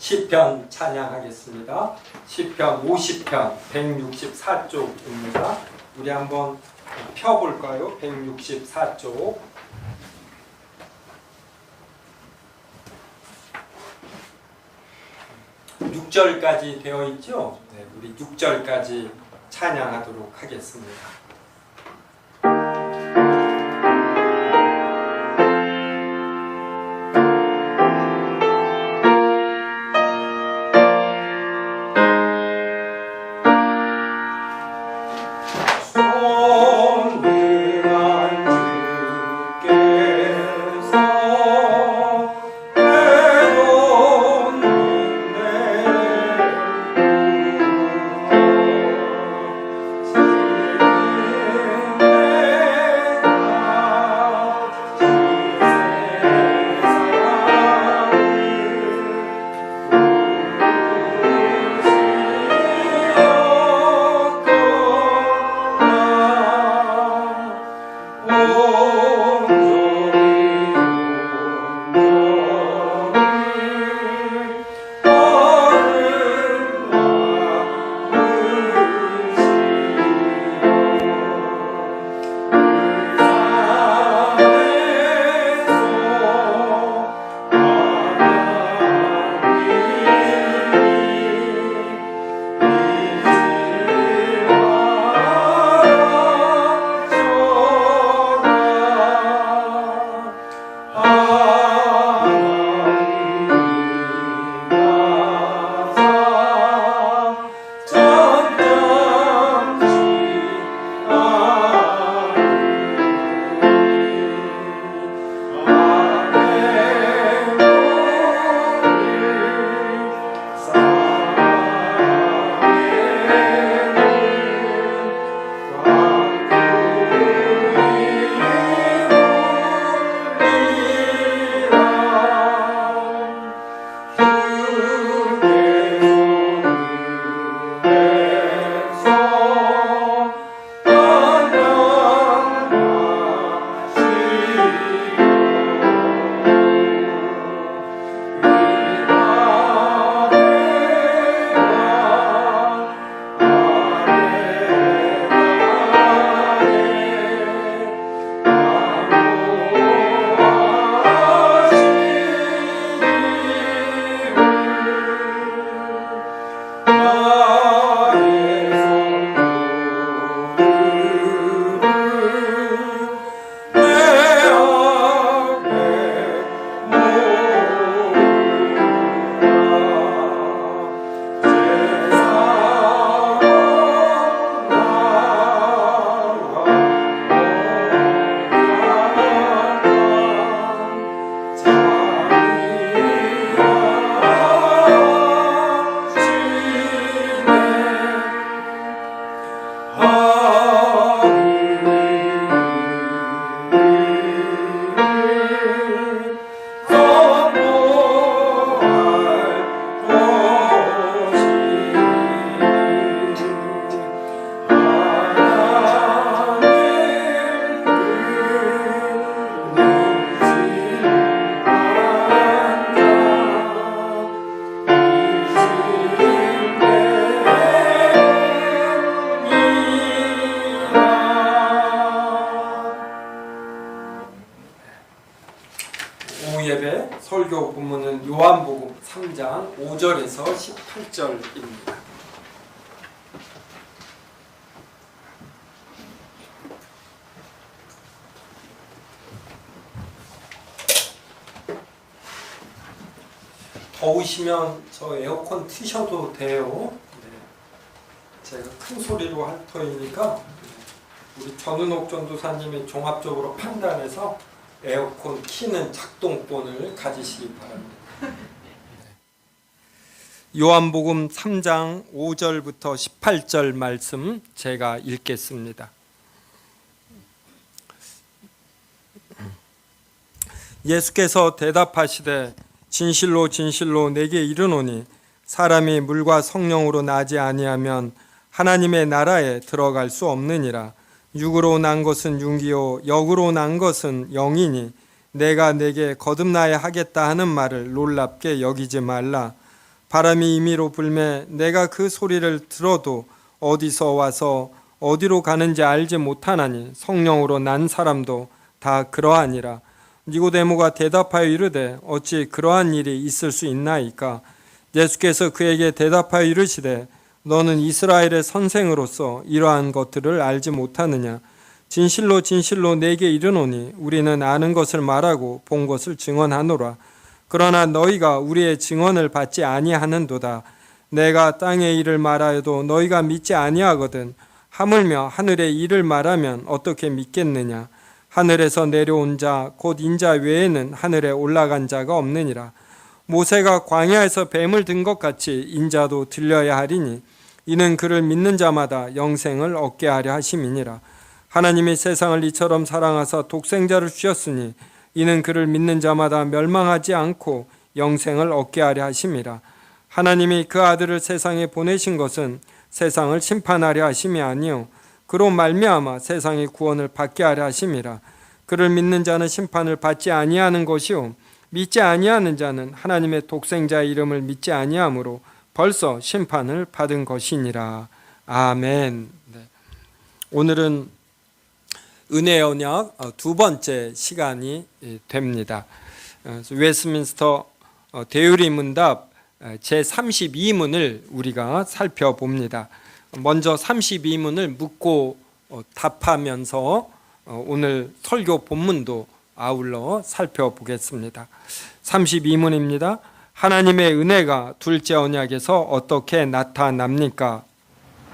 시편 찬양하겠습니다. 시편 50편 164쪽입니다. 우리 한번 펴볼까요? 164쪽. (6) 절까지 되어 있죠? 네, 우리 6절까지 찬양하도록 하겠습니다. 설교 본문은 요한복음 3장 5절에서 18절입니다. 더우시면 저 에어컨 트셔도 돼요. 네. 제가 큰 소리로 할 터이니까 우리 전은옥 전도사님이 종합적으로 판단해서 에어컨 키는 작동권을 가지시기 바랍니다. 요한복음 3장 5절부터 18절 말씀 제가 읽겠습니다. 예수께서 대답하시되 진실로 진실로 내게 이르노니 사람이 물과 성령으로 나지 아니하면 하나님의 나라에 들어갈 수 없느니라. 육으로 난 것은 육이요 영으로 난 것은 영이니 내가 내게 거듭나야 하겠다 하는 말을 놀랍게 여기지 말라. 바람이 임의로 불매 내가 그 소리를 들어도 어디서 와서 어디로 가는지 알지 못하나니 성령으로 난 사람도 다 그러하니라. 니고데모가 대답하여 이르되 어찌 그러한 일이 있을 수 있나이까. 예수께서 그에게 대답하여 이르시되 너는 이스라엘의 선생으로서 이러한 것들을 알지 못하느냐. 진실로 진실로 내게 이르노니 우리는 아는 것을 말하고 본 것을 증언하노라. 그러나 너희가 우리의 증언을 받지 아니하는도다. 내가 땅의 일을 말하여도 너희가 믿지 아니하거든. 하물며 하늘의 일을 말하면 어떻게 믿겠느냐. 하늘에서 내려온 자 곧 인자 외에는 하늘에 올라간 자가 없느니라. 모세가 광야에서 뱀을 든 것 같이 인자도 들려야 하리니 이는 그를 믿는 자마다 영생을 얻게 하려 하심이니라. 하나님이 세상을 이처럼 사랑하사 독생자를 주셨으니 이는 그를 믿는 자마다 멸망하지 않고 영생을 얻게 하려 하심이라. 하나님이 그 아들을 세상에 보내신 것은 세상을 심판하려 하심이 아니요 그로 말미암아 세상의 구원을 받게 하려 하심이라. 그를 믿는 자는 심판을 받지 아니하는 것이요 믿지 아니하는 자는 하나님의 독생자의 이름을 믿지 아니하므로 벌써 심판을 받은 것이니라. 아멘. 네. 오늘은 은혜의 언약 두 번째 시간이 됩니다. 웨스트민스터 대유리 문답 제32문을 우리가 살펴봅니다. 먼저 32문을 묻고 답하면서 오늘 설교 본문도 아울러 살펴보겠습니다. 32문입니다. 하나님의 은혜가 둘째 언약에서 어떻게 나타납니까?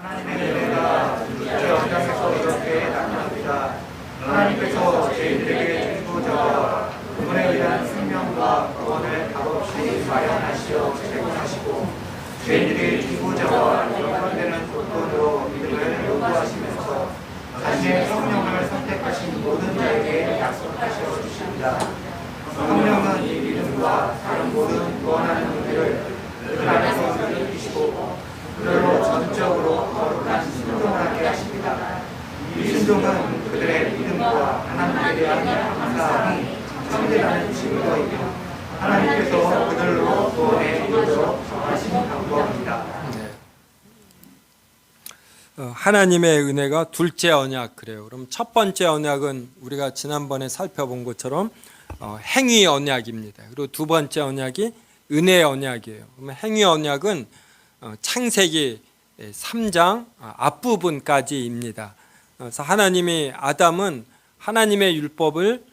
하나님의 은혜가 둘째 언약에서 이렇게 나타납니다. 하나님께서 저희들에게 주고자 그분에 의한 생명과 구원을 값없이 마련하시어 제공하시고 저희들이 기고자와 연관되는 조건으로 믿음을 요구하시면서 자신의 성령을 선택하신 모든 자에게 약속하시어 주십니다. 성령은 이 믿음과 다른 모든 구원하는 의미를 그 안에서 느끼시고 그들로 전적으로 거룩한 순종을 하게 하십니다. 이 순종은 그들의 믿음과 하나님에 대한 감사함이 참되다는 증거이며 하나님께서 그들로 구원의 이르도록 정하신 방법입니다. 하나님의 은혜가 둘째 언약 그래요. 그럼 첫 번째 언약은 우리가 지난번에 살펴본 것처럼 행위 언약입니다. 그리고 두 번째 언약이 은혜 언약이에요. 그러면 행위 언약은 창세기 3장 앞부분까지입니다. 그래서 하나님이 아담은 하나님의 율법을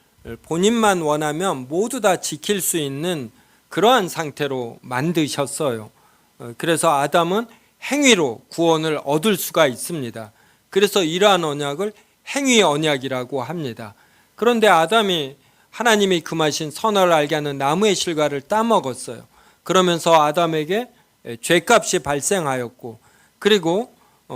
본인만 원하면 모두 다 지킬 수 있는 그러한 상태로 만드셨어요. 그래서 아담은 행위로 구원을 얻을 수가 있습니다. 그래서 이러한 언약을 행위 언약이라고 합니다. 그런데 아담이 하나님이 금하신 선을 알게 하는 나무의 실과를 따먹었어요. 그러면서 아담에게 죄값이 발생하였고, 그리고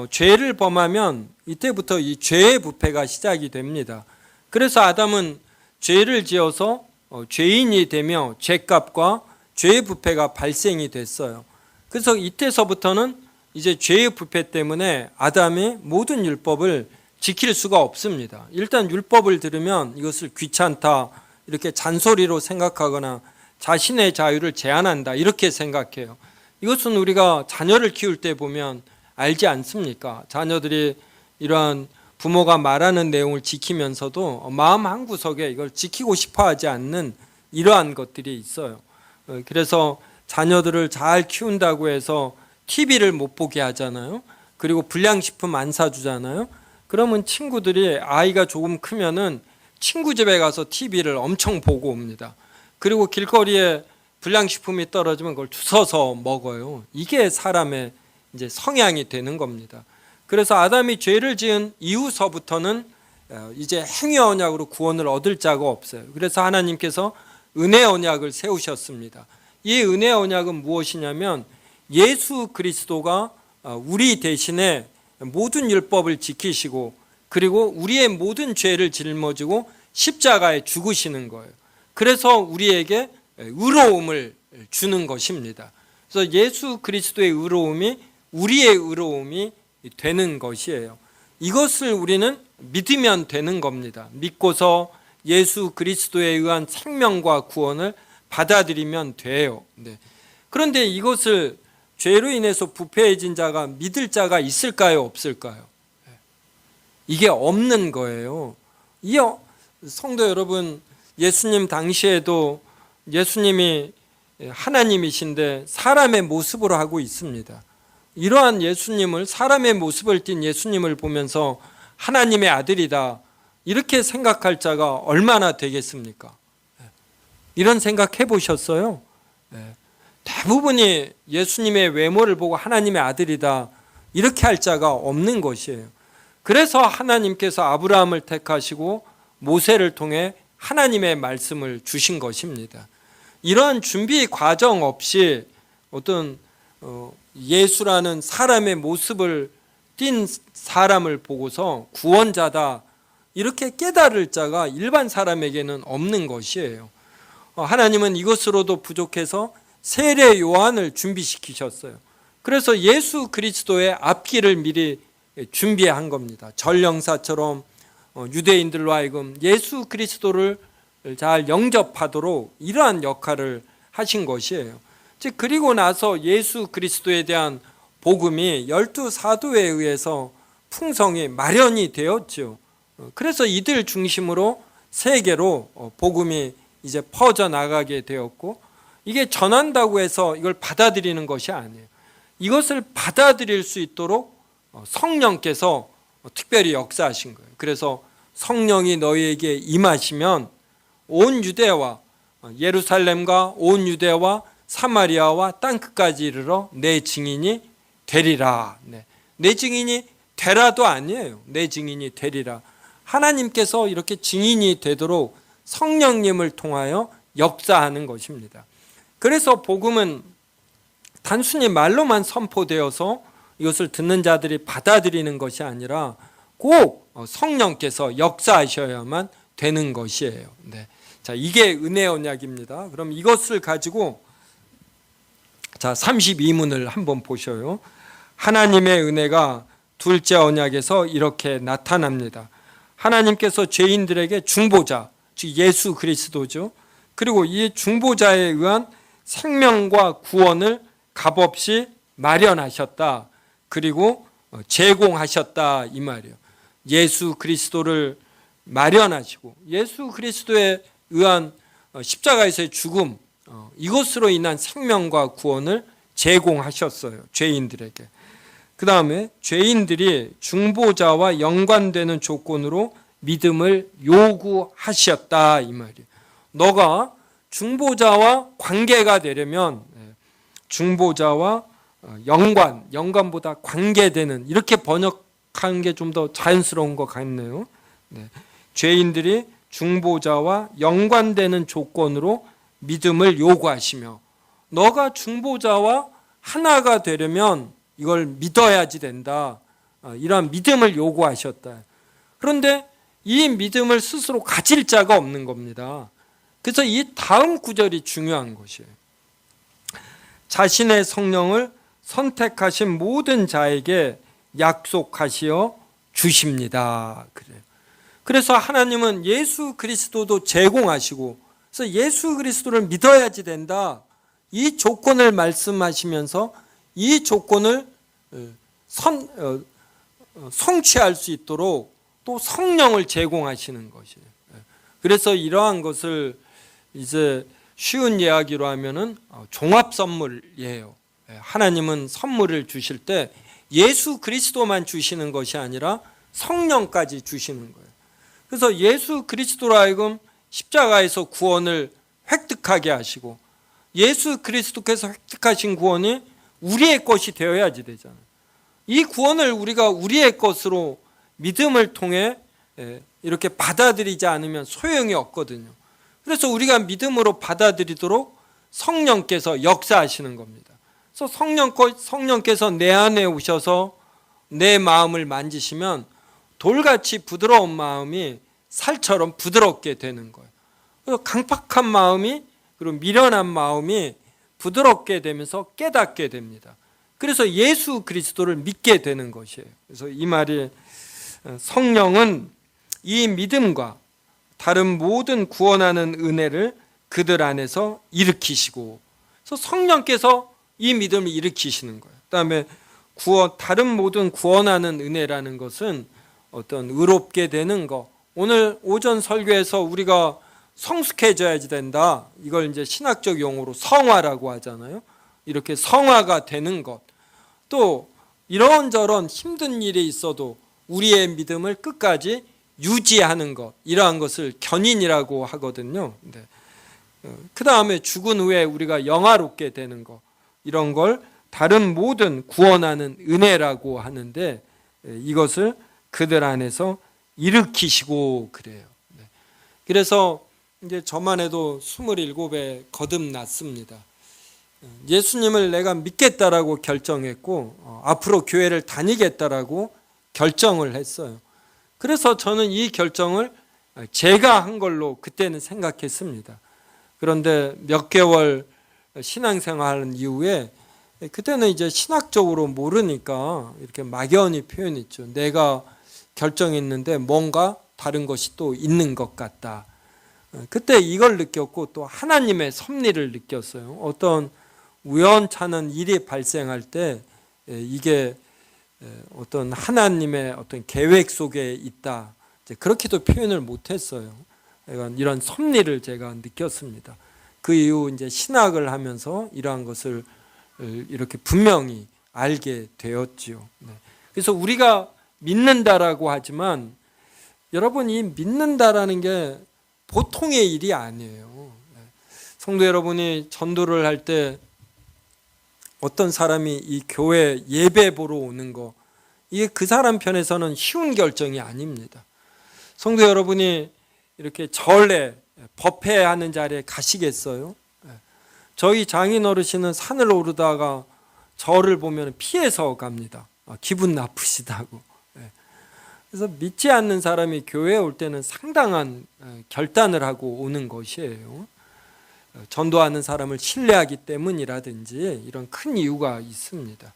죄를 범하면 이때부터 이 죄의 부패가 시작이 됩니다. 그래서 아담은 죄를 지어서 죄인이 되며 죄값과 죄의 부패가 발생이 됐어요. 그래서 이때서부터는 이제 죄의 부패 때문에 아담이 모든 율법을 지킬 수가 없습니다. 일단 율법을 들으면 이것을 귀찮다 이렇게 잔소리로 생각하거나 자신의 자유를 제한한다 이렇게 생각해요. 이것은 우리가 자녀를 키울 때 보면 알지 않습니까? 자녀들이 이러한 부모가 말하는 내용을 지키면서도 마음 한구석에 이걸 지키고 싶어 하지 않는 이러한 것들이 있어요. 그래서 자녀들을 잘 키운다고 해서 TV를 못 보게 하잖아요. 그리고 불량식품 안 사주잖아요. 그러면 친구들이 아이가 조금 크면은 친구 집에 가서 TV를 엄청 보고 옵니다. 그리고 길거리에 불량식품이 떨어지면 그걸 주워서 먹어요. 이게 사람의 이제 성향이 되는 겁니다. 그래서 아담이 죄를 지은 이후서부터는 이제 행위 언약으로 구원을 얻을 자가 없어요. 그래서 하나님께서 은혜 언약을 세우셨습니다. 이 은혜 언약은 무엇이냐면 예수 그리스도가 우리 대신에 모든 율법을 지키시고 그리고 우리의 모든 죄를 짊어지고 십자가에 죽으시는 거예요. 그래서 우리에게 의로움을 주는 것입니다. 그래서 예수 그리스도의 의로움이 우리의 의로움이 되는 것이에요. 이것을 우리는 믿으면 되는 겁니다. 믿고서 예수 그리스도에 의한 생명과 구원을 받아들이면 돼요. 네. 그런데 이것을 죄로 인해서 부패해진 자가 믿을 자가 있을까요? 없을까요? 이게 없는 거예요. 성도 여러분, 예수님 당시에도 예수님이 하나님이신데 사람의 모습으로 하고 있습니다. 이러한 예수님을, 사람의 모습을 띤 예수님을 보면서 하나님의 아들이다 이렇게 생각할 자가 얼마나 되겠습니까? 이런 생각 해보셨어요? 대부분이 예수님의 외모를 보고 하나님의 아들이다 이렇게 할 자가 없는 것이에요. 그래서 하나님께서 아브라함을 택하시고 모세를 통해 하나님의 말씀을 주신 것입니다. 이러한 준비 과정 없이 어떤 예수라는 사람의 모습을 띤 사람을 보고서 구원자다 이렇게 깨달을 자가 일반 사람에게는 없는 것이에요. 하나님은 이것으로도 부족해서 세례 요한을 준비시키셨어요. 그래서 예수 그리스도의 앞길을 미리 준비한 겁니다. 전령사처럼 유대인들로 하여금 예수 그리스도를 잘 영접하도록 이러한 역할을 하신 것이에요. 즉 그리고 나서 예수 그리스도에 대한 복음이 12사도에 의해서 풍성히 마련이 되었죠. 그래서 이들 중심으로 세계로 복음이 이제 퍼져나가게 되었고, 이게 전한다고 해서 이걸 받아들이는 것이 아니에요. 이것을 받아들일 수 있도록 성령께서 특별히 역사하신 거예요. 그래서 성령이 너희에게 임하시면 온 유대와 예루살렘과 온 유대와 사마리아와 땅끝까지 이르러 내 증인이 되리라. 내 증인이 되라도 아니에요. 내 증인이 되리라. 하나님께서 이렇게 증인이 되도록 성령님을 통하여 역사하는 것입니다. 그래서 복음은 단순히 말로만 선포되어서 이것을 듣는 자들이 받아들이는 것이 아니라 꼭 성령께서 역사하셔야만 되는 것이에요. 자, 이게 은혜 언약입니다. 그럼 이것을 가지고 자, 32문을 한번 보셔요. 하나님의 은혜가 둘째 언약에서 이렇게 나타납니다. 하나님께서 죄인들에게 중보자, 즉 예수 그리스도죠. 그리고 이 중보자에 의한 생명과 구원을 값없이 마련하셨다. 그리고 제공하셨다 이 말이에요. 예수 그리스도를 마련하시고 예수 그리스도에 의한 십자가에서의 죽음, 이것으로 인한 생명과 구원을 제공하셨어요. 죄인들에게. 그 다음에 죄인들이 중보자와 연관되는 조건으로 믿음을 요구하셨다 이 말이에요. 너가 중보자와 관계가 되려면 중보자와 연관보다 관계되는, 이렇게 번역하는 게 좀 더 자연스러운 것 같네요. 죄인들이 중보자와 연관되는 조건으로 믿음을 요구하시며, 너가 중보자와 하나가 되려면 이걸 믿어야지 된다. 이러한 믿음을 요구하셨다. 그런데 이 믿음을 스스로 가질 자가 없는 겁니다. 그래서 이 다음 구절이 중요한 것이에요. 자신의 성령을 선택하신 모든 자에게 약속하시어 주십니다. 그래요. 그래서 하나님은 예수 그리스도도 제공하시고, 그래서 예수 그리스도를 믿어야지 된다. 이 조건을 말씀하시면서 이 조건을 성취할 수 있도록 또 성령을 제공하시는 것이에요. 그래서 이러한 것을 이제 쉬운 이야기로 하면은 종합 선물이에요. 하나님은 선물을 주실 때 예수 그리스도만 주시는 것이 아니라 성령까지 주시는 거예요. 그래서 예수 그리스도로 하여금 십자가에서 구원을 획득하게 하시고, 예수 그리스도께서 획득하신 구원이 우리의 것이 되어야지 되잖아요. 이 구원을 우리가 우리의 것으로 믿음을 통해 이렇게 받아들이지 않으면 소용이 없거든요. 그래서 우리가 믿음으로 받아들이도록 성령께서 역사하시는 겁니다. 그래서 성령께서 내 안에 오셔서 내 마음을 만지시면 돌같이 부드러운 마음이 살처럼 부드럽게 되는 거예요. 그래서 강팍한 마음이, 그리고 미련한 마음이 부드럽게 되면서 깨닫게 됩니다. 그래서 예수 그리스도를 믿게 되는 것이에요. 그래서 이 말이, 성령은 이 믿음과 다른 모든 구원하는 은혜를 그들 안에서 일으키시고, 그래서 성령께서 이 믿음을 일으키시는 거예요. 그다음에 다른 모든 구원하는 은혜라는 것은 어떤 의롭게 되는 것. 오늘 오전 설교에서 우리가 성숙해져야지 된다. 이걸 이제 신학적 용어로 성화라고 하잖아요. 이렇게 성화가 되는 것. 또 이런저런 힘든 일이 있어도 우리의 믿음을 끝까지 유지하는 것. 이러한 것을 견인이라고 하거든요. 그 다음에 죽은 후에 우리가 영화롭게 되는 것. 이런 걸 다른 모든 구원하는 은혜라고 하는데 이것을 그들 안에서 일으키시고 그래요. 그래서 이제 저만 해도 27에 거듭났습니다. 예수님을 내가 믿겠다라고 결정했고 앞으로 교회를 다니겠다라고 결정을 했어요. 그래서 저는 이 결정을 제가 한 걸로 그때는 생각했습니다. 그런데 몇 개월 신앙생활하는 이후에 그때는 이제 신학적으로 모르니까 이렇게 막연히 표현했죠. 내가 결정했는데 뭔가 다른 것이 또 있는 것 같다. 그때 이걸 느꼈고 또 하나님의 섭리를 느꼈어요. 어떤 우연찮은 일이 발생할 때 이게 어떤 하나님의 어떤 계획 속에 있다. 그렇게도 표현을 못했어요. 이런 섭리를 제가 느꼈습니다. 그 이후 이제 신학을 하면서 이러한 것을 이렇게 분명히 알게 되었지요. 그래서 우리가 믿는다라고 하지만 여러분 이 믿는다라는 게 보통의 일이 아니에요. 성도 여러분이 전도를 할 때 어떤 사람이 이 교회 예배 보러 오는 거 이게 그 사람 편에서는 쉬운 결정이 아닙니다. 성도 여러분이 이렇게 절에 법회하는 자리에 가시겠어요? 저희 장인 어르신은 산을 오르다가 저를 보면 피해서 갑니다. 기분 나쁘시다고. 그래서 믿지 않는 사람이 교회에 올 때는 상당한 결단을 하고 오는 것이에요. 전도하는 사람을 신뢰하기 때문이라든지 이런 큰 이유가 있습니다.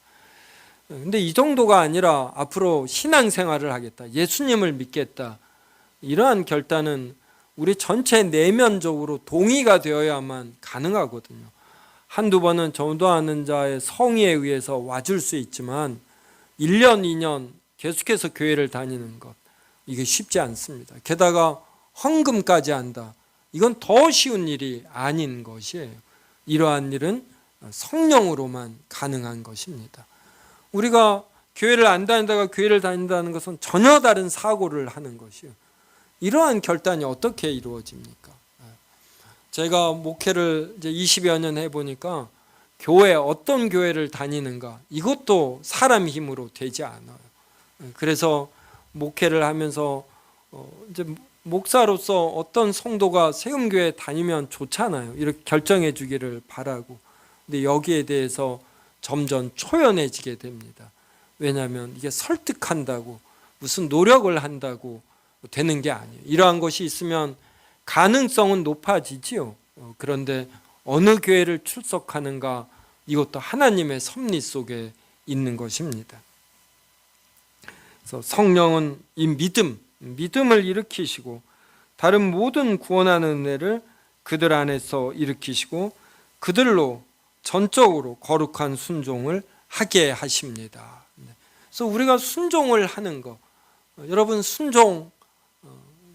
근데 이 정도가 아니라 앞으로 신앙생활을 하겠다, 예수님을 믿겠다, 이러한 결단은 우리 전체 내면적으로 동의가 되어야만 가능하거든요. 한두 번은 전도하는 자의 성의에 의해서 와줄 수 있지만 1년, 2년 계속해서 교회를 다니는 것, 이게 쉽지 않습니다. 게다가 헌금까지 한다. 이건 더 쉬운 일이 아닌 것이에요. 이러한 일은 성령으로만 가능한 것입니다. 우리가 교회를 안 다니다가 교회를 다닌다는 것은 전혀 다른 사고를 하는 것이에요. 이러한 결단이 어떻게 이루어집니까? 제가 목회를 이제 20여 년 해보니까 교회, 어떤 교회를 다니는가, 이것도 사람 힘으로 되지 않아요. 그래서 목회를 하면서 이제 목사로서 어떤 성도가 세움교회 다니면 좋잖아요. 이렇게 결정해 주기를 바라고. 근데 여기에 대해서 점점 초연해지게 됩니다. 왜냐하면 이게 설득한다고 무슨 노력을 한다고 되는 게 아니에요. 이러한 것이 있으면 가능성은 높아지지요. 그런데 어느 교회를 출석하는가, 이것도 하나님의 섭리 속에 있는 것입니다. 그래서 성령은 이 믿음을 일으키시고 다른 모든 구원하는 은혜를 그들 안에서 일으키시고 그들로 전적으로 거룩한 순종을 하게 하십니다. 그래서 우리가 순종을 하는 것, 여러분 순종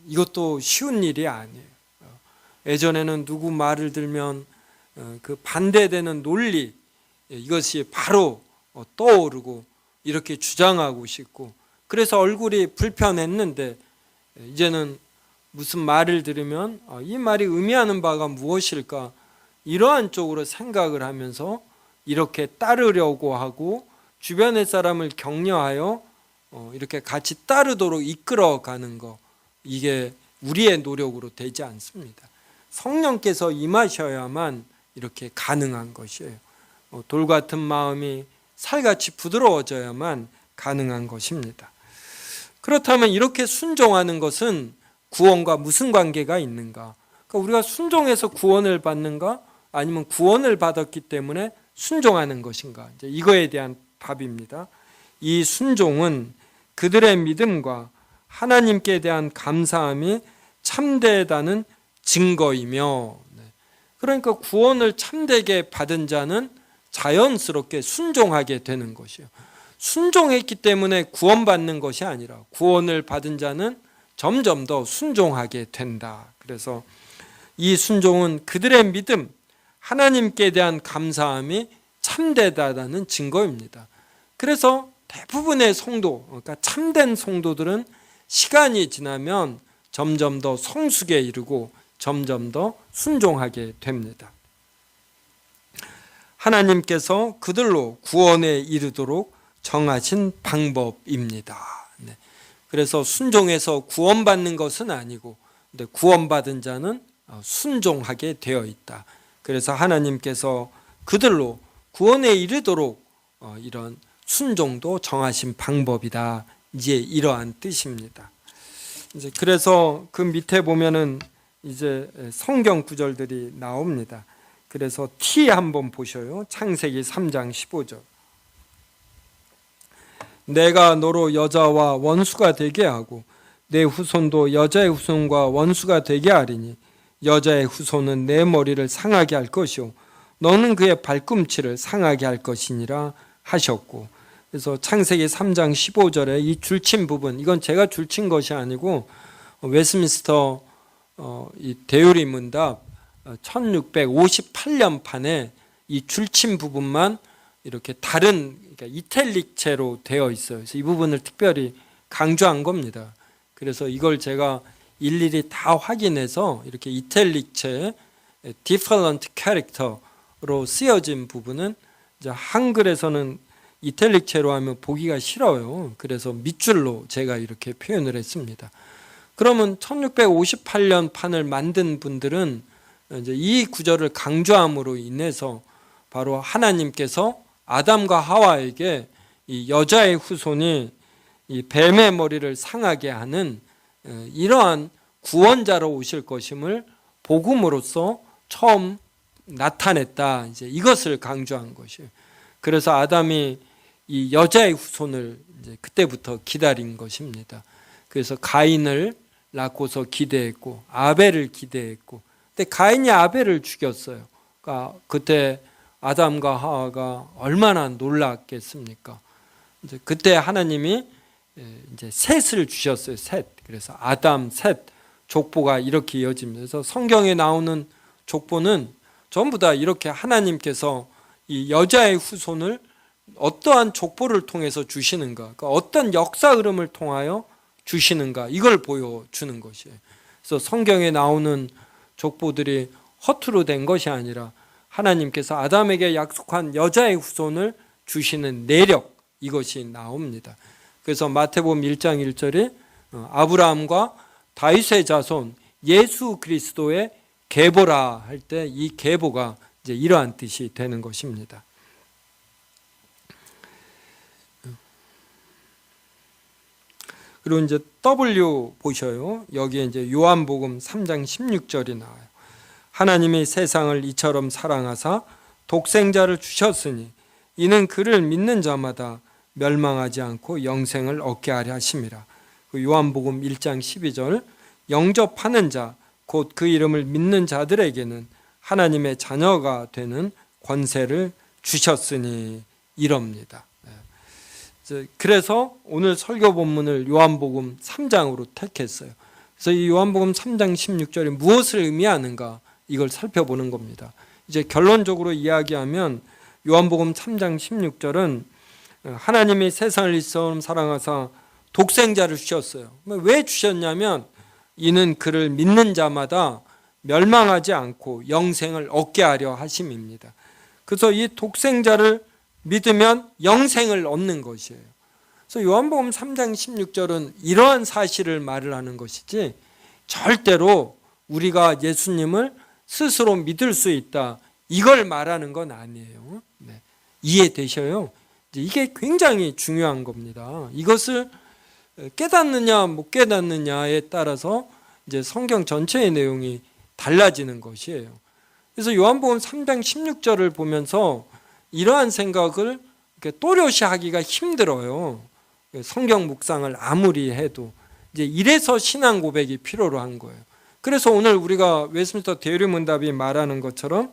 이것도 쉬운 일이 아니에요. 예전에는 누구 말을 들면 그 반대되는 논리, 이것이 바로 떠오르고 이렇게 주장하고 싶고, 그래서 얼굴이 불편했는데 이제는 무슨 말을 들으면 이 말이 의미하는 바가 무엇일까, 이러한 쪽으로 생각을 하면서 이렇게 따르려고 하고 주변의 사람을 격려하여 이렇게 같이 따르도록 이끌어가는 것, 이게 우리의 노력으로 되지 않습니다. 성령께서 임하셔야만 이렇게 가능한 것이에요. 돌 같은 마음이 살같이 부드러워져야만 가능한 것입니다. 그렇다면 이렇게 순종하는 것은 구원과 무슨 관계가 있는가? 그러니까 우리가 순종해서 구원을 받는가? 아니면 구원을 받았기 때문에 순종하는 것인가? 이제 이거에 대한 답입니다. 이 순종은 그들의 믿음과 하나님께 대한 감사함이 참되다는 증거이며, 그러니까 구원을 참되게 받은 자는 자연스럽게 순종하게 되는 것이요. 순종했기 때문에 구원받는 것이 아니라 구원을 받은 자는 점점 더 순종하게 된다. 그래서 이 순종은 그들의 믿음, 하나님께 대한 감사함이 참되다라는 증거입니다. 그래서 대부분의 성도, 그러니까 참된 성도들은 시간이 지나면 점점 더 성숙에 이르고 점점 더 순종하게 됩니다. 하나님께서 그들로 구원에 이르도록 정하신 방법입니다. 네. 그래서 순종해서 구원받는 것은 아니고 구원받은 자는 순종하게 되어 있다. 그래서 하나님께서 그들로 구원에 이르도록 이런 순종도 정하신 방법이다. 이제 이러한 뜻입니다. 이제 그래서 그 밑에 보면은 이제 성경 구절들이 나옵니다. 그래서 T 한번 보셔요. 창세기 3장 15절. 내가 너로 여자와 원수가 되게 하고 내 후손도 여자의 후손과 원수가 되게 하리니 여자의 후손은 내 머리를 상하게 할 것이요 너는 그의 발꿈치를 상하게 할 것이니라 하셨고, 그래서 창세기 3장 15절에 이 줄친 부분, 이건 제가 줄친 것이 아니고 웨스민스터 이 대유리 문답 1658년 판에 이 줄친 부분만 이렇게 다른, 그러니까 이탈릭체로 되어 있어요. 그래서 이 부분을 특별히 강조한 겁니다. 그래서 이걸 제가 일일이 다 확인해서 이렇게 이탈릭체 different character로 쓰여진 부분은 이제 한글에서는 이탈릭체로 하면 보기가 싫어요. 그래서 밑줄로 제가 이렇게 표현을 했습니다. 그러면 1658년 판을 만든 분들은 이제 이 구절을 강조함으로 인해서 바로 하나님께서 아담과 하와에게 이 여자의 후손이 이 뱀의 머리를 상하게 하는 이러한 구원자로 오실 것임을 복음으로써 처음 나타냈다. 이제 이것을 강조한 것이에요. 그래서 아담이 이 여자의 후손을 이제 그때부터 기다린 것입니다. 그래서 가인을 낳고서 기대했고 아벨을 기대했고, 근데 가인이 아벨을 죽였어요. 그러니까 그때 아담과 하와가 얼마나 놀랐겠습니까? 이제 그때 하나님이 이제 셋을 주셨어요. 셋. 그래서 아담, 셋 족보가 이렇게 이어집니다. 그래서 성경에 나오는 족보는 전부 다 이렇게 하나님께서 이 여자의 후손을 어떠한 족보를 통해서 주시는가, 그러니까 어떤 역사 흐름을 통하여 주시는가, 이걸 보여주는 것이에요. 그래서 성경에 나오는 족보들이 허투루 된 것이 아니라 하나님께서 아담에게 약속한 여자의 후손을 주시는 내력, 이것이 나옵니다. 그래서 마태복음 1장 1절에 아브라함과 다윗의 자손 예수 그리스도의 계보라 할 때 이 계보가 이제 이러한 뜻이 되는 것입니다. 그리고 이제 W 보셔요. 여기에 이제 요한복음 3장 16절이 나와요. 하나님이 세상을 이처럼 사랑하사 독생자를 주셨으니 이는 그를 믿는 자마다 멸망하지 않고 영생을 얻게 하려 하심이라. 요한복음 1장 12절 영접하는 자 곧 그 이름을 믿는 자들에게는 하나님의 자녀가 되는 권세를 주셨으니 이럽니다. 그래서 오늘 설교 본문을 요한복음 3장으로 택했어요. 그래서 이 요한복음 3장 16절이 무엇을 의미하는가, 이걸 살펴보는 겁니다. 이제 결론적으로 이야기하면 요한복음 3장 16절은 하나님이 세상을 이처럼 사랑하사 독생자를 주셨어요. 왜 주셨냐면 이는 그를 믿는 자마다 멸망하지 않고 영생을 얻게 하려 하심입니다. 그래서 이 독생자를 믿으면 영생을 얻는 것이에요. 그래서 요한복음 3장 16절은 이러한 사실을 말을 하는 것이지 절대로 우리가 예수님을 스스로 믿을 수 있다, 이걸 말하는 건 아니에요. 네. 이해되셔요? 이게 굉장히 중요한 겁니다. 이것을 깨닫느냐 못 깨닫느냐에 따라서 이제 성경 전체의 내용이 달라지는 것이에요. 그래서 요한복음 3장 16절을 보면서 이러한 생각을 또렷이 하기가 힘들어요. 성경 묵상을 아무리 해도 이제 이래서 신앙 고백이 필요로 한 거예요. 그래서 오늘 우리가 웨스민스터 대리문답이 말하는 것처럼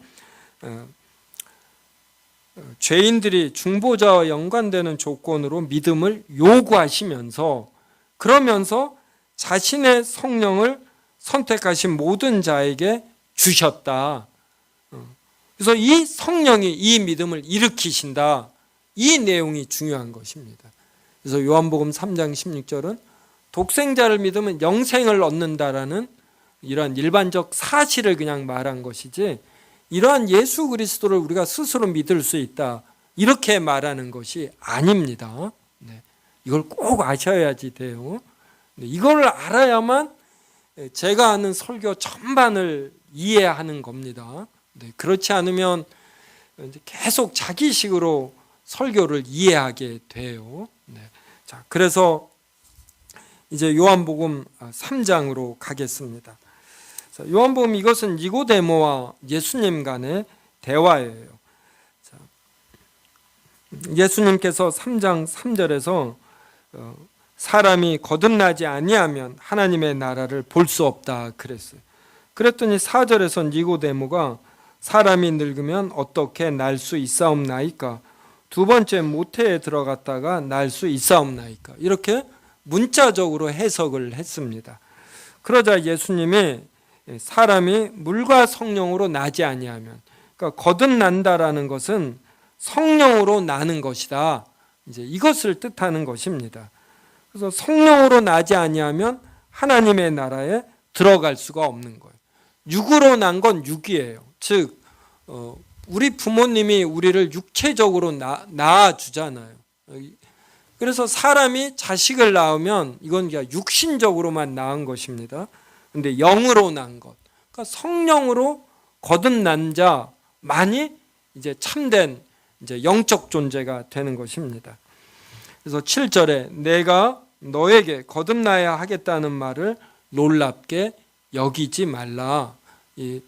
죄인들이 중보자와 연관되는 조건으로 믿음을 요구하시면서 그러면서 자신의 성령을 선택하신 모든 자에게 주셨다. 그래서 이 성령이 이 믿음을 일으키신다. 이 내용이 중요한 것입니다. 그래서 요한복음 3장 16절은 독생자를 믿으면 영생을 얻는다라는 이러한 일반적 사실을 그냥 말한 것이지 이러한 예수 그리스도를 우리가 스스로 믿을 수 있다 이렇게 말하는 것이 아닙니다. 네. 이걸 꼭 아셔야지 돼요. 네. 이걸 알아야만 제가 하는 설교 전반을 이해하는 겁니다. 네. 그렇지 않으면 계속 자기식으로 설교를 이해하게 돼요. 네. 자, 그래서 이제 요한복음 3장으로 가겠습니다. 요한복음 이것은 니고데모와 예수님 간의 대화예요. 예수님께서 3장 3절에서 사람이 거듭나지 아니하면 하나님의 나라를 볼 수 없다 그랬어요. 그랬더니 4절에서 니고데모가 사람이 늙으면 어떻게 날 수 있사옵나이까? 두 번째 모태에 들어갔다가 날 수 있사옵나이까? 이렇게 문자적으로 해석을 했습니다. 그러자 예수님이 사람이 물과 성령으로 나지 아니하면, 그러니까 거듭난다라는 것은 성령으로 나는 것이다. 이제 이것을 뜻하는 것입니다. 그래서 성령으로 나지 아니하면 하나님의 나라에 들어갈 수가 없는 거예요. 육으로 난 건 육이에요. 즉 우리 부모님이 우리를 육체적으로 낳아 주잖아요. 그래서 사람이 자식을 낳으면 이건 그냥 육신적으로만 낳은 것입니다. 근데 영으로 난 것, 그러니까 성령으로 거듭난 자만이 이제 참된 이제 영적 존재가 되는 것입니다. 그래서 7절에 내가 너에게 거듭나야 하겠다는 말을 놀랍게 여기지 말라. 이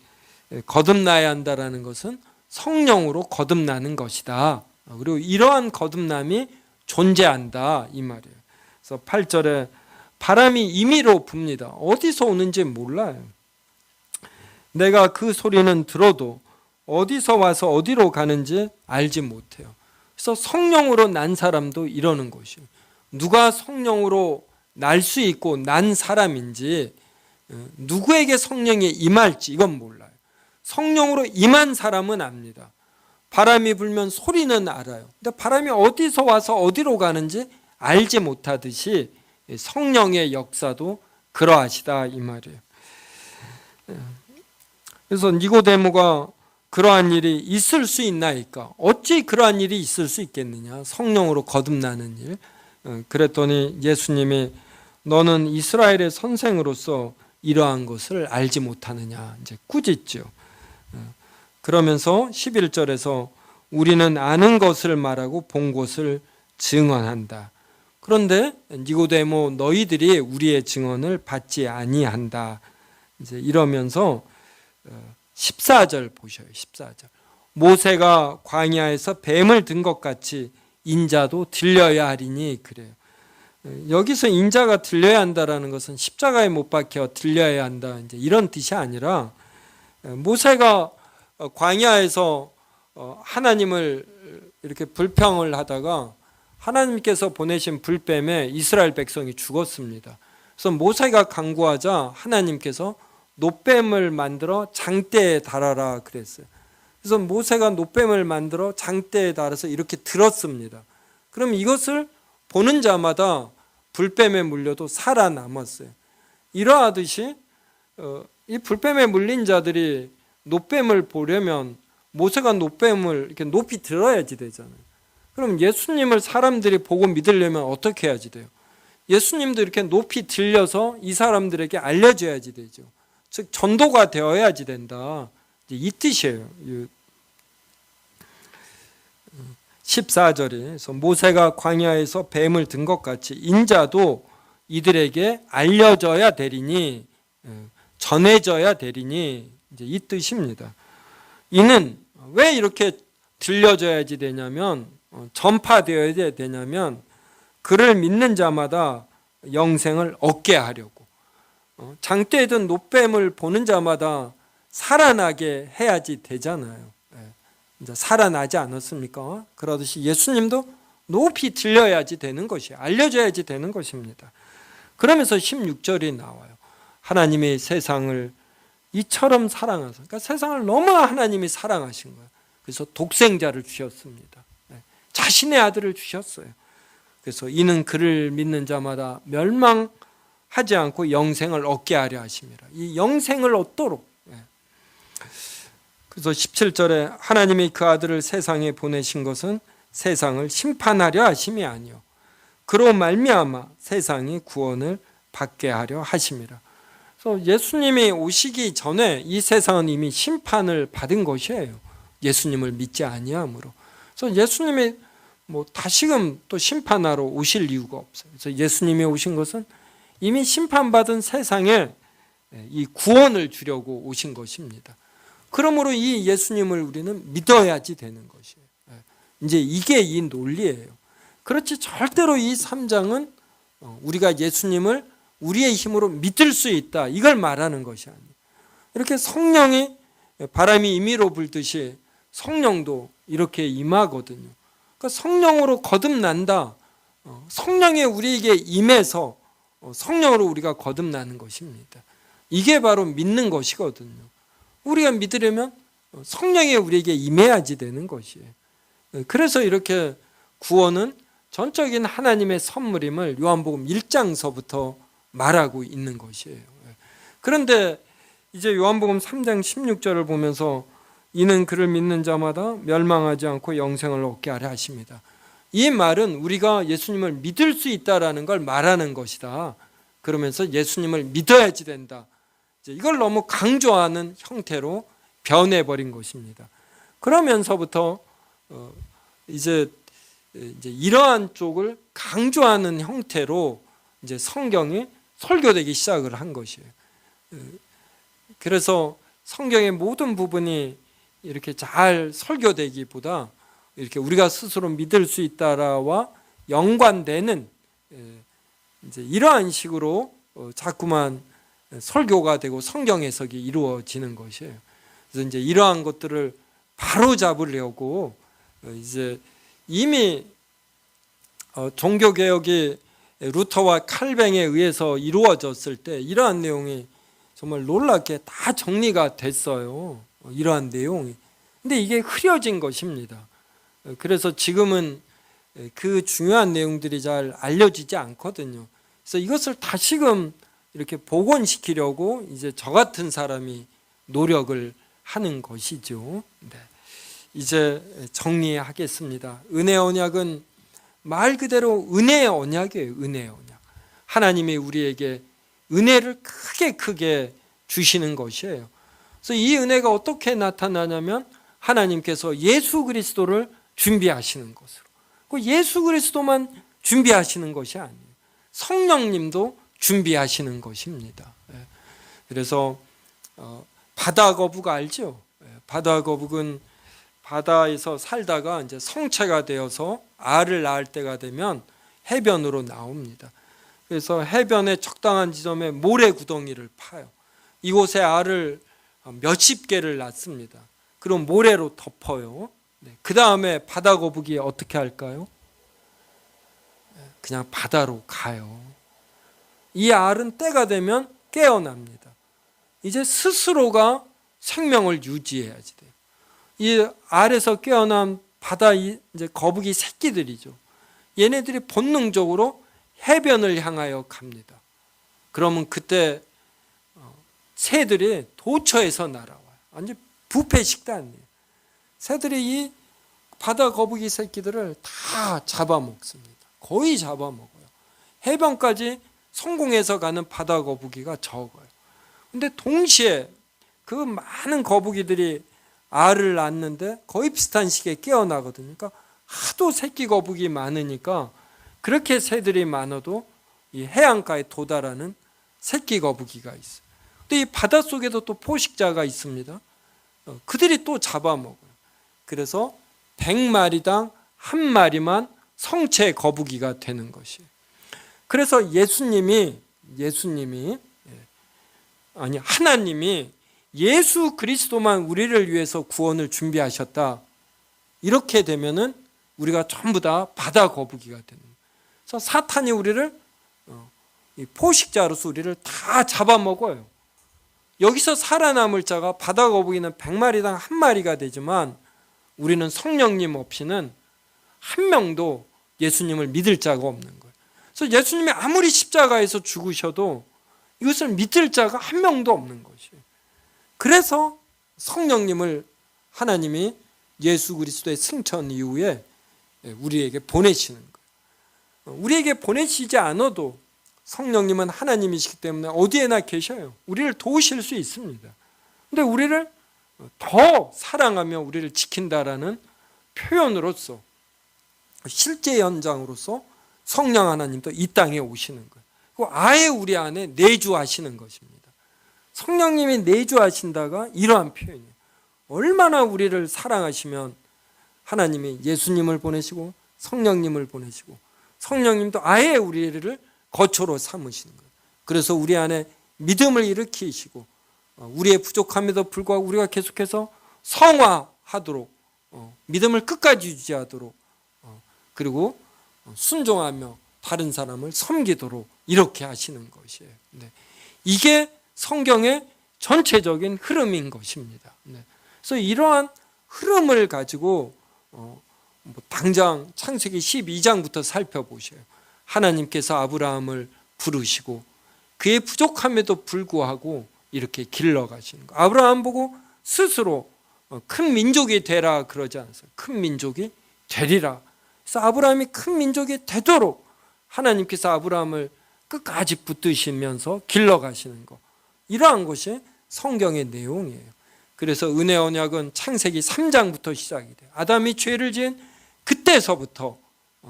거듭나야 한다라는 것은 성령으로 거듭나는 것이다. 그리고 이러한 거듭남이 존재한다 이 말이에요. 그래서 8절에 바람이 임의로 붑니다. 어디서 오는지 몰라요. 내가 그 소리는 들어도 어디서 와서 어디로 가는지 알지 못해요. 그래서 성령으로 난 사람도 이러는 것이에요. 누가 성령으로 날 수 있고 난 사람인지, 누구에게 성령이 임할지 이건 몰라요. 성령으로 임한 사람은 압니다. 바람이 불면 소리는 알아요. 근데 바람이 어디서 와서 어디로 가는지 알지 못하듯이 성령의 역사도 그러하시다 이 말이에요. 그래서 니고데모가 그러한 일이 있을 수 있나이까? 어찌 그러한 일이 있을 수 있겠느냐? 성령으로 거듭나는 일. 그랬더니 예수님이 너는 이스라엘의 선생으로서 이러한 것을 알지 못하느냐? 이제 꾸짖죠. 그러면서 11절에서 우리는 아는 것을 말하고 본 것을 증언한다. 그런데 니고데모 너희들이 우리의 증언을 받지 아니한다. 이제 이러면서 14절 보셔요. 14절. 모세가 광야에서 뱀을 든 것 같이 인자도 들려야 하리니 그래요. 여기서 인자가 들려야 한다라는 것은 십자가에 못 박혀 들려야 한다. 이제 이런 뜻이 아니라 모세가 광야에서 하나님을 이렇게 불평을 하다가 하나님께서 보내신 불뱀에 이스라엘 백성이 죽었습니다. 그래서 모세가 간구하자 하나님께서 놋뱀을 만들어 장대에 달아라 그랬어요. 그래서 모세가 놋뱀을 만들어 장대에 달아서 이렇게 들었습니다. 그럼 이것을 보는 자마다 불뱀에 물려도 살아남았어요. 이러하듯이 이 불뱀에 물린 자들이 놋뱀을 보려면 모세가 놋뱀을 이렇게 높이 들어야지 되잖아요. 그럼 예수님을 사람들이 보고 믿으려면 어떻게 해야지 돼요? 예수님도 이렇게 높이 들려서 이 사람들에게 알려줘야지 되죠. 즉 전도가 되어야지 된다. 이 뜻이에요. 14절에 모세가 광야에서 뱀을 든 것 같이 인자도 이들에게 알려져야 되리니, 전해져야 되리니, 이제 이 뜻입니다. 이는 왜 이렇게 들려져야지 되냐면, 전파되어야 되냐면 그를 믿는 자마다 영생을 얻게 하려고. 장대든 노뱀을 보는 자마다 살아나게 해야지 되잖아요. 이제 살아나지 않았습니까? 그러듯이 예수님도 높이 들려야지 되는 것이에요. 알려져야지 되는 것입니다. 그러면서 16절이 나와요. 하나님이 세상을 이처럼 사랑하사, 그러니까 세상을 너무 하나님이 사랑하신 거예요. 그래서 독생자를 주셨습니다. 자신의 아들을 주셨어요. 그래서 이는 그를 믿는 자마다 멸망하지 않고 영생을 얻게 하려 하심이라. 이 영생을 얻도록. 그래서 17절에 하나님이 그 아들을 세상에 보내신 것은 세상을 심판하려 하심이 아니요 그로 말미암아 세상이 구원을 받게 하려 하심이라. 그래서 예수님이 오시기 전에 이 세상은 이미 심판을 받은 것이에요. 예수님을 믿지 아니함으로. 그래서 예수님이 다시금 또 심판하러 오실 이유가 없어요. 그래서 예수님이 오신 것은 이미 심판받은 세상에 이 구원을 주려고 오신 것입니다. 그러므로 이 예수님을 우리는 믿어야지 되는 것이에요. 이제 이게 이 논리예요. 그렇지 절대로 이 3장은 우리가 예수님을 우리의 힘으로 믿을 수 있다 이걸 말하는 것이 아니에요. 이렇게 성령이 바람이 임의로 불듯이 성령도 이렇게 임하거든요. 그러니까 성령으로 거듭난다. 성령이 우리에게 임해서 성령으로 우리가 거듭나는 것입니다. 이게 바로 믿는 것이거든요. 우리가 믿으려면 성령이 우리에게 임해야지 되는 것이에요. 그래서 이렇게 구원은 전적인 하나님의 선물임을 요한복음 1장서부터 말하고 있는 것이에요. 그런데 이제 요한복음 3장 16절을 보면서 이는 그를 믿는 자마다 멸망하지 않고 영생을 얻게 하려 하십니다. 이 말은 우리가 예수님을 믿을 수 있다라는 걸 말하는 것이다. 그러면서 예수님을 믿어야지 된다. 이걸 너무 강조하는 형태로 변해버린 것입니다. 그러면서부터 이제 이러한 쪽을 강조하는 형태로 이제 성경이 설교되기 시작을 한 것이에요. 그래서 성경의 모든 부분이 이렇게 잘 설교되기보다 이렇게 우리가 스스로 믿을 수 있다라와 연관되는 이제 이러한 식으로 자꾸만 설교가 되고 성경 해석이 이루어지는 것이에요. 그래서 이제 이러한 것들을 바로 잡으려고 이제 이미 종교 개혁이 루터와 칼뱅에 의해서 이루어졌을 때 이러한 내용이 정말 놀랍게 다 정리가 됐어요. 이러한 내용이. 근데 이게 흐려진 것입니다. 그래서 지금은 그 중요한 내용들이 잘 알려지지 않거든요. 그래서 이것을 다시금 이렇게 복원시키려고 이제 저 같은 사람이 노력을 하는 것이죠. 네. 이제 정리하겠습니다. 은혜 언약은 말 그대로 은혜의 언약이에요. 은혜의 언약. 하나님이 우리에게 은혜를 크게 주시는 것이에요. 그래서 이 은혜가 어떻게 나타나냐면 하나님께서 예수 그리스도를 준비하시는 것으로. 그 예수 그리스도만 준비하시는 것이 아니에요. 성령님도 준비하시는 것입니다. 그래서 바다 거북 알죠? 바다 거북은 바다에서 살다가 이제 성체가 되어서 알을 낳을 때가 되면 해변으로 나옵니다. 그래서 해변의 적당한 지점에 모래 구덩이를 파요. 이곳에 알을 몇십 개를 낳습니다. 그럼 모래로 덮어요. 그 다음에 바다 거북이 어떻게 할까요? 그냥 바다로 가요. 이 알은 때가 되면 깨어납니다. 이제 스스로가 생명을 유지해야지 돼요. 이 알에서 깨어난 바다 이제 거북이 새끼들이죠. 얘네들이 본능적으로 해변을 향하여 갑니다. 그러면 그때 새들이 도처에서 날아와요. 완전 뷔페 식단이에요. 새들이 이 바다 거북이 새끼들을 다 잡아먹습니다. 거의 잡아먹어요. 해변까지 성공해서 가는 바다 거북이가 적어요. 근데 동시에 그 많은 거북이들이 알을 낳는데 거의 비슷한 시기에 깨어나거든요. 그러니까 하도 새끼 거북이 많으니까 그렇게 새들이 많아도 이 해안가에 도달하는 새끼 거북이가 있어요. 근데 이 바닷속에도 또 포식자가 있습니다. 그들이 또 잡아먹어요. 그래서 100마리당 1마리만 성체 거북이가 되는 것이에요. 그래서 예수님이 아니 하나님이 예수 그리스도만 우리를 위해서 구원을 준비하셨다. 이렇게 되면은 우리가 전부 다 바다 거북이가 되는 거예요. 그래서 사탄이 우리를 포식자로서 우리를 다 잡아먹어요. 여기서 살아남을 자가 바다 거북이는 100마리당 1마리가 되지만 우리는 성령님 없이는 한 명도 예수님을 믿을 자가 없는 거예요. 그래서 예수님이 아무리 십자가에서 죽으셔도 이것을 믿을 자가 한 명도 없는 것이에요. 그래서 성령님을 하나님이 예수 그리스도의 승천 이후에 우리에게 보내시는 거예요. 우리에게 보내시지 않아도 성령님은 하나님이시기 때문에 어디에나 계셔요. 우리를 도우실 수 있습니다. 그런데 우리를 더 사랑하며 우리를 지킨다라는 표현으로서 실제 현장으로서 성령 하나님도 이 땅에 오시는 거예요. 그리고 아예 우리 안에 내주하시는 것입니다. 성령님이 내주하신다가 이러한 표현이에요. 얼마나 우리를 사랑하시면 하나님이 예수님을 보내시고 성령님을 보내시고 성령님도 아예 우리를 거처로 삼으시는 거예요. 그래서 우리 안에 믿음을 일으키시고 우리의 부족함에도 불구하고 우리가 계속해서 성화하도록 믿음을 끝까지 유지하도록 그리고 순종하며 다른 사람을 섬기도록 이렇게 하시는 것이에요. 이게 성경의 전체적인 흐름인 것입니다. 그래서 이러한 흐름을 가지고 당장 창세기 12장부터 살펴보셔요. 하나님께서 아브라함을 부르시고 그의 부족함에도 불구하고 이렇게 길러가시는 거. 아브라함 보고 스스로 큰 민족이 되라 그러지 않았어요. 큰 민족이 되리라. 그래서 아브라함이 큰 민족이 되도록 하나님께서 아브라함을 끝까지 붙드시면서 길러가시는 거. 이러한 것이 성경의 내용이에요. 그래서 은혜 언약은 창세기 3장부터 시작이 돼요. 아담이 죄를 지은 그때서부터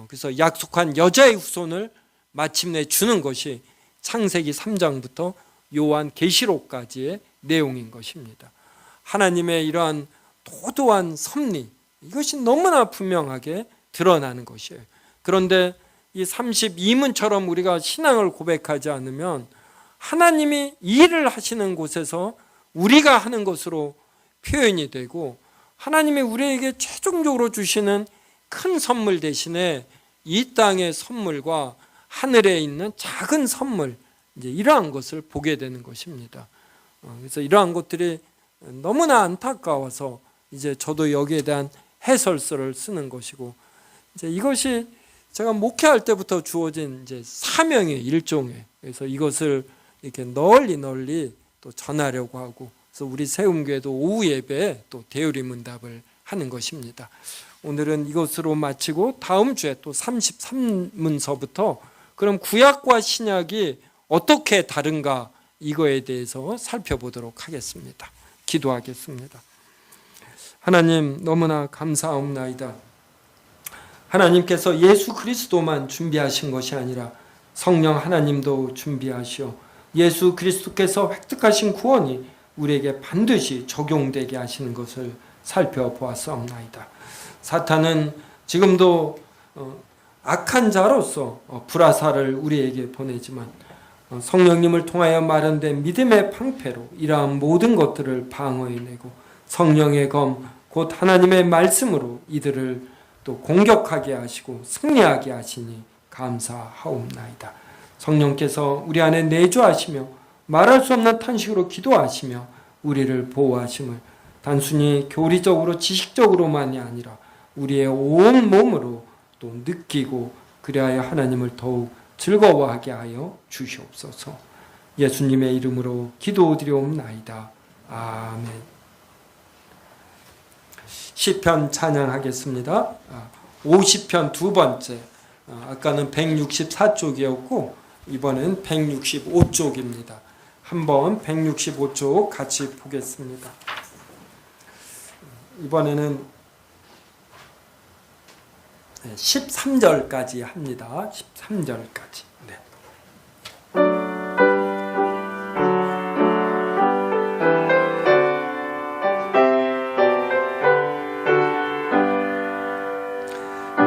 그래서 약속한 여자의 후손을 마침내 주는 것이 창세기 3장부터 요한 계시록까지의 내용인 것입니다. 하나님의 이러한 도도한 섭리 이것이 너무나 분명하게 드러나는 것이에요. 그런데 이 32문처럼 우리가 신앙을 고백하지 않으면 하나님이 일을 하시는 곳에서 우리가 하는 것으로 표현이 되고 하나님이 우리에게 최종적으로 주시는 큰 선물 대신에 이 땅의 선물과 하늘에 있는 작은 선물 이제 이러한 것을 보게 되는 것입니다. 그래서 이러한 것들이 너무나 안타까워서 이제 저도 여기에 대한 해설서를 쓰는 것이고 이제 이것이 제가 목회할 때부터 주어진 이제 사명의 일종에 그래서 이것을 이렇게 널리 또 전하려고 하고 그래서 우리 세움교회도 오후 예배에 또 대우리 문답을 하는 것입니다. 오늘은 이것으로 마치고 다음 주에 또 33문서부터 그럼 구약과 신약이 어떻게 다른가 이거에 대해서 살펴보도록 하겠습니다. 기도하겠습니다. 하나님 너무나 감사옵나이다. 하나님께서 예수 그리스도만 준비하신 것이 아니라 성령 하나님도 준비하시어 예수 그리스도께서 획득하신 구원이 우리에게 반드시 적용되게 하시는 것을 살펴보았사옵나이다. 사탄은 지금도 악한 자로서 불화살을 우리에게 보내지만 성령님을 통하여 마련된 믿음의 방패로 이러한 모든 것들을 방어해내고 성령의 검 곧 하나님의 말씀으로 이들을 또 공격하게 하시고 승리하게 하시니 감사하옵나이다. 성령께서 우리 안에 내주하시며 말할 수 없는 탄식으로 기도하시며 우리를 보호하심을 단순히 교리적으로 지식적으로만이 아니라 우리의 온 몸으로 또 느끼고 그리하여 하나님을 더욱 즐거워하게 하여 주시옵소서. 예수님의 이름으로 기도드리옵나이다. 아멘. 시편 찬양하겠습니다. 50편 두 번째. 아까는 164쪽이었고 이번엔 165쪽입니다. 한번 165쪽 같이 보겠습니다. 이번에는 13절까지 합니다. 13절까지. 네.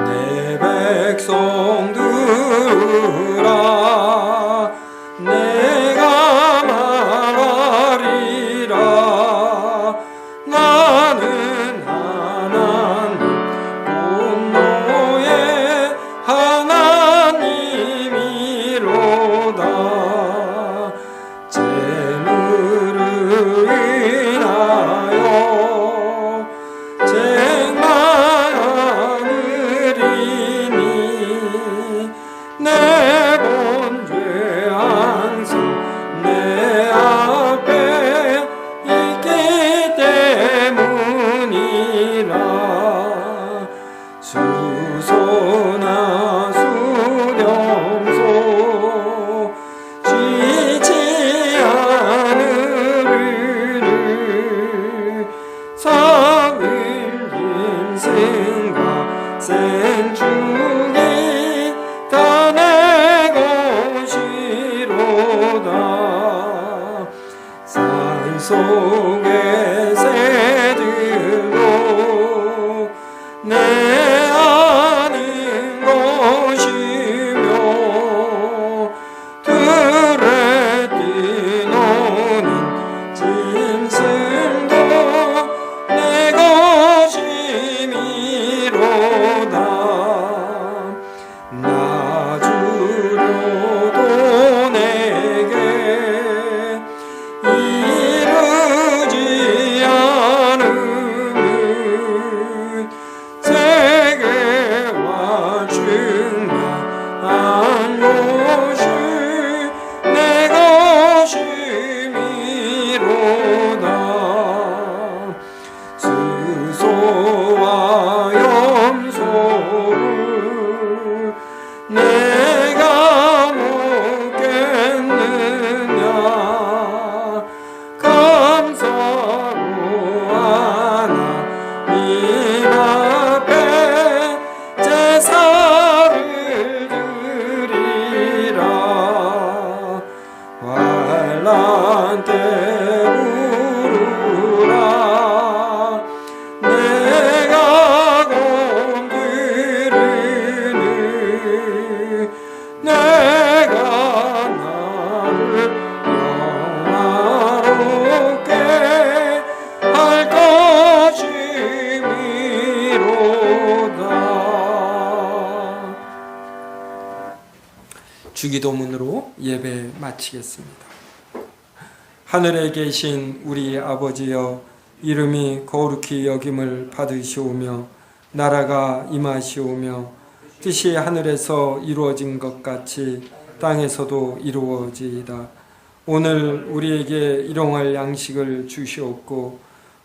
내 백성들아 내가 말하 수소나 수렴소 지지 않으리니 삼일 인생과 생중이 다 내 것이로다. 산속의 새들도 내 아는 것이며 들에 뛰노는 짐승도 내 것이미로다. 나 주려도 내게 이르지 않으면 세계와 중요한 것이 내 것이미로다. 수소와 염소를 내가 먹겠느냐. 감사로 하나님 앞에 제사를 드리라. 환난 때 부르라. 내가 건드리니 내가 나를 영화롭게 할 것이미로다. 주기도문으로 예배 마치겠습니다. 하늘에 계신 우리 아버지여, 이름이 거룩히 여김을 받으시오며 나라가 임하시오며 뜻이 하늘에서 이루어진 것 같이 땅에서도 이루어지이다. 오늘 우리에게 일용할 양식을 주시옵고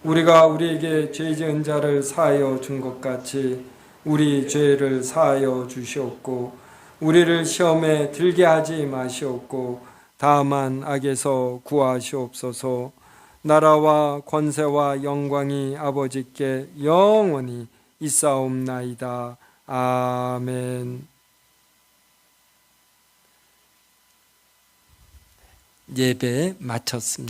우리가 우리에게 죄 지은 자를 사하여 준 것 같이 우리 죄를 사하여 주시옵고 우리를 시험에 들게 하지 마시옵고 다만 악에서 구하시옵소서. 나라와 권세와 영광이 아버지께 영원히 있사옵나이다. 아멘. 예배 마쳤습니다.